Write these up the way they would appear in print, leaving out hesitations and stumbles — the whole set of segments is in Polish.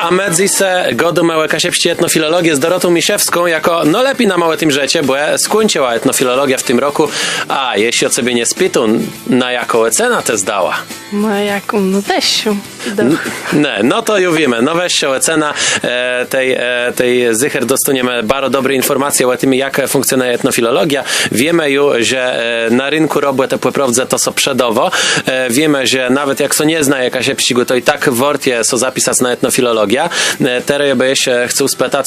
A medzi se godu małe kasiepści etnofilologię z Dorotą Misiewską jako no lepiej na małe tym rzecie, bo skończyła etnofilologia w tym roku, a jeśli o sobie nie spytu, na jaką cena te zdała? No jaką, no weź No to już wiemy, no weź się cena tej zycher dostaniemy bardzo dobre informacje o tym, jak funkcjonuje etnofilologia. Wiemy już, że na rynku robią te płyprowdze to są przedowo. Wiemy, że nawet jak so nie zna jakaś pścigu, to i tak wortie są zapisać na etnofilologię. Teraz by się chcę spytać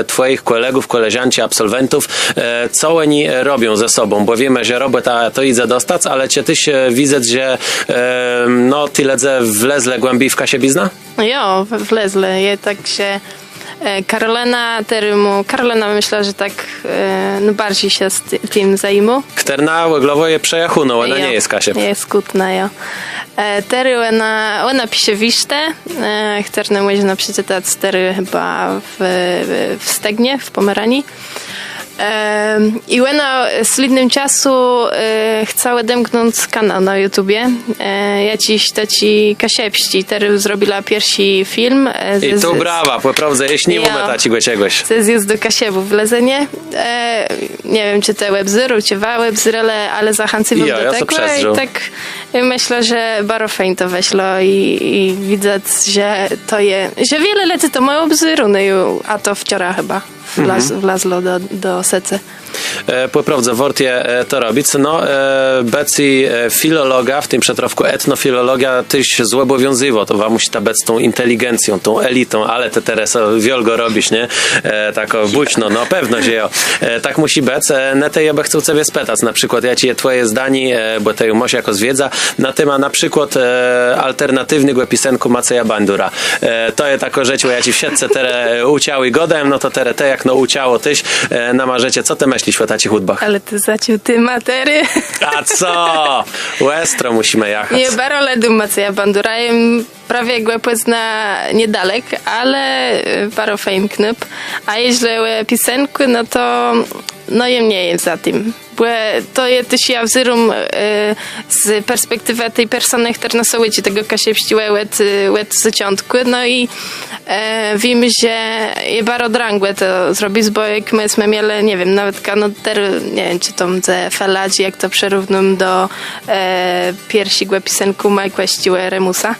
twoich kolegów, koleżanci, absolwentów, co oni robią ze sobą, bo wiemy, że robią to idzie dostać, ale czy ty się widzę, że no tyle wlezle głębiej w kasiebizna? No jo, wlezle. Je tak się Karolina myślę, że tak no bardziej się z tym zajmą. Która głową je przejechunął, ona nie jest kasieb. Nie jest skutna, jo. Tery ona pisze wiszte, która można przeczytać tery chyba w Stegnie, w Pomeranii. I ona z lidnym czasu chciała demknąć kanał na YouTubie. Jaciś taci kasiepści. Teraz zrobiła pierwszy film. I to brawa, poprawdza, jeśli nie mamy taci czegoś. To jest do kasiebów wlezenie. Nie wiem, czy te webzyru, czy webzyrele, ale zachęcam do tego. I tak myślę, że bardzo fajnie to weślo i widać, że to jest, że wiele lat to mają webzyru, a to wczoraj chyba. Wlazło do sece. Poprawdza wortie to robić. No, beci filologa, w tym przetrowku etnofilologia, tyś zobowiązywał, to wam musi ta bec tą inteligencją, tą elitą, ale te teraz wiolgo robisz, nie? Tako bućno, no pewno, że jo. Tak musi bec. Na tej ja chcę sobie spytać, na przykład, ja ci twoje zdanie, bo tej może jako zwiedza, na temat na przykład alternatywnego pisenku Macieja Bandura. To jest taka rzecz, bo ja ci w siatce tere uciały godem, no to tere te jak no uciało tyś na marzecie. Co ty myślisz o tacich hudbach? Ale ty zaciął ty matery. A co? Łestro musimy jechać. Nie, baroledu Macieja Bandura. Prawie głępłec na niedalek, ale bardzo fajny knup. A jeśli pisenku, no to no jem nie jest za tym. Bo to jest też ja wzyrum z perspektywy tej persony, która na sołyci tego kasiepści łet z ciątku. No i wiemy, że je bardzo drangłe to zrobić, bo jak myśmy mieli, nie wiem, nawet kanoter, nie wiem, czy to ze feladzi, jak to przerównam do pierwszego pisenku Majkweściłe Remusa.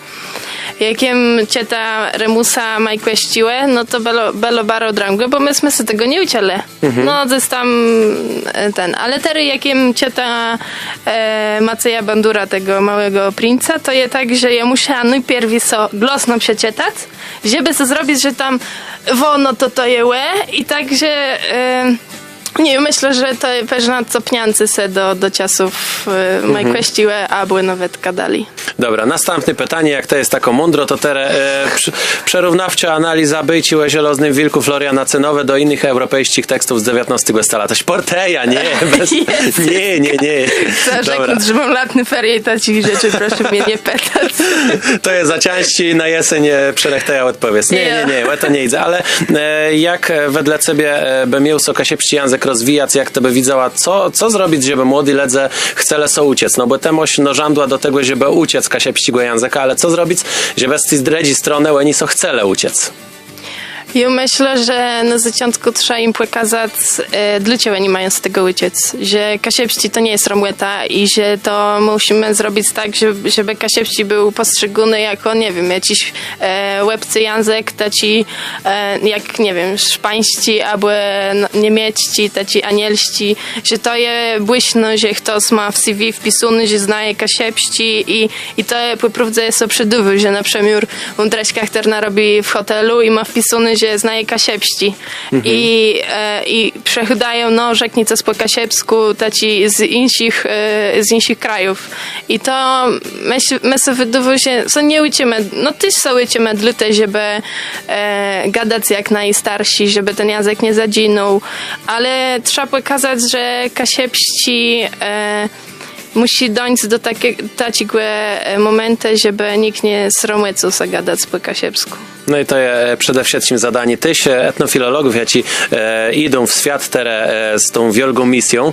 Jakiem cieta Remusa Majkweściłe, no to belo baro drangłe, bo myśmy sobie tego nie ucięli. No, to jest tam ale tery jakim cieta Macieja Bandura, tego małego princa, to je tak, że ja musiałam najpierw glosno przeczytać, żeby to zrobić, że tam wono to je łe i tak, że nie, myślę, że to pewna copniancy se do czasów Majkweściłe, a były nawet kadali. Dobra, następne pytanie, jak to jest taką mądro, to teraz przerównawcza analiza byci o zieloznym wilku Floriana Cynowe do innych europejskich tekstów z XIX stulecia. To Porteja, nie? Nie. Zarzeknąć, że mam latny ferie i takich rzeczy, proszę mnie nie pytać. To jest za części na jesień Przerechtaja odpowiedź. Nie, to nie idzie, ale jak wedle ciebie by miał kasiepści język rozwijać, jak to by widziała, co zrobić, żeby młody ledze chce so uciec, no bo temoś żądła do tego, żeby uciec kasiepścigo języka, ale co zrobić, żeby z tej zdredzi strony oni so chcele uciec? Ja myślę, że na zaczątku trzeba im pokazać, dlaczego nie mają z tego uciec. Że kasiepści to nie jest romłeta i że to musimy zrobić tak, żeby kasiepści był postrzegany jako, nie wiem, jakiś łebcy język, taci jak, nie wiem, szpańści albo niemiecki, taci anielści, że to je błyśno, że ktoś ma w CV wpisany, że znaje kasiepści i to je po prostu jest przeduwy, że na przykład Undreśka, która robi w hotelu i ma wpisany, że znaje kasiepści i przechodają no rzeknice po kasiepsku taci z innych krajów i to my sobie wydawało się, że nie uczymy, no też są uczymy dla tego, żeby gadać jak najstarsi, żeby ten język nie zaginął, ale trzeba pokazać, że kasiepści musi dojść do takiego momentu, żeby nikt nie sromycał zagadać po kasiepsku. No i to je przede wszystkim zadanie tyś etnofilologów, ja ci idą w świat z tą wielką misją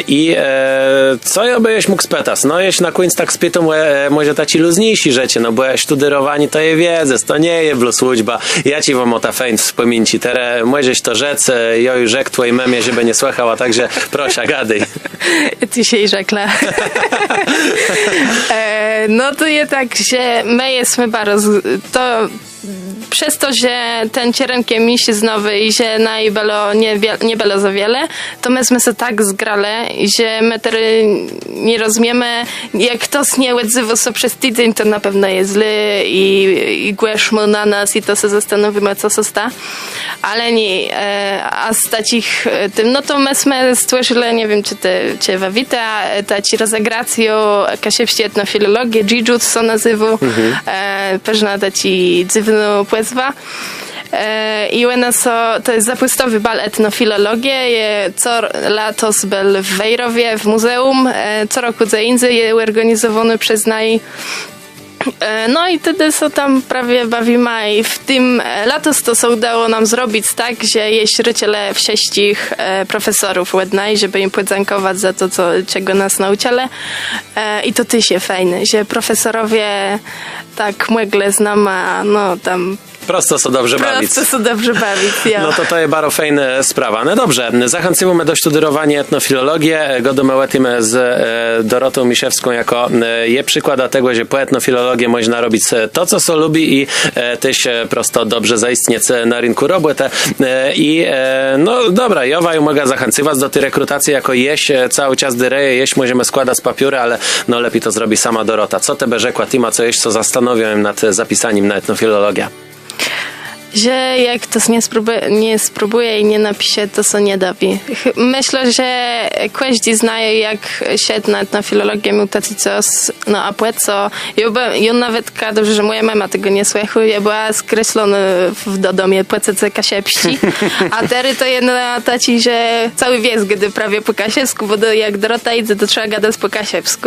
i co ja byś mógł spytać? No jeśli na końcu tak spytam, może ta ci luźniejsi rzeczy, no bo studerowani to je wiedzę, to nie je blu służba, ja ci wam o ta fejn wspominci, teraz możesz to rzec, ja już rzekł twojej memie, żeby nie słychała, także proszę, gadaj. Ty się i rzekla. No to je tak, że my jesteśmy bardzo, to przez to, że ten cierenkie miś znowu i że nie było za wiele, to myśmy się tak zgrale, że my teraz nie rozumiemy, jak ktoś nie odzywa się przez tydzień, to na pewno jest źle i głeszmy na nas i to się zastanowimy, co się sta. Ale nie, a stać ich tym, no to myśmy stworzyli, nie wiem, czy cię wawita, ci rozegracją kasiepści etnofilologię, Jijut co nazywa, pewna ci dziwną płezwa. I u nas to jest zapustowy bal etnofilologie, co lato był w Wejrowie w muzeum, co roku za indziej jest organizowany przez no i wtedy są tam prawie bawimy i w tym latos to się udało nam zrobić tak, że jest ryciele wszystkich profesorów ładnej, żeby im podziękować za to, czego nas nauczyli. I to też jest fajne, że profesorowie tak młegle znam, a no tam Prosto so dobrze bawić. Prosto so dobrze bawić, ja. No to je bardzo fajna sprawa. No dobrze, zachęcimy do studowania etnofilologii. Godomałetim z Dorotą Miszewską jako je przykłada tego, że po etnofilologii można robić to, co so lubi i też prosto dobrze zaistnieć na rynku roboty. I no dobra, ja mogę zachęciwać do tej rekrutacji jako jeść cały czas dyreje, jeść możemy składać z papieru, ale no lepiej to zrobi sama Dorota. Co tebe rzekła Tima, co jeść, co zastanowią nad zapisaniem na etnofilologię? Że jak to nie spróbuje i nie napisze, to co nie dawi. Myślę, że każdy znają, jak siedź na etnofilologię mutacji coś, no a płeco. Ja nawet dobrze, że moja mama tego nie słychała, ja była skreślona w dodomie płecece kasiepści, a teraz to jedna taci, że cały wiec gdy prawie po kasiepsku, bo jak Dorota idzie, to trzeba gadać po kasiepsku.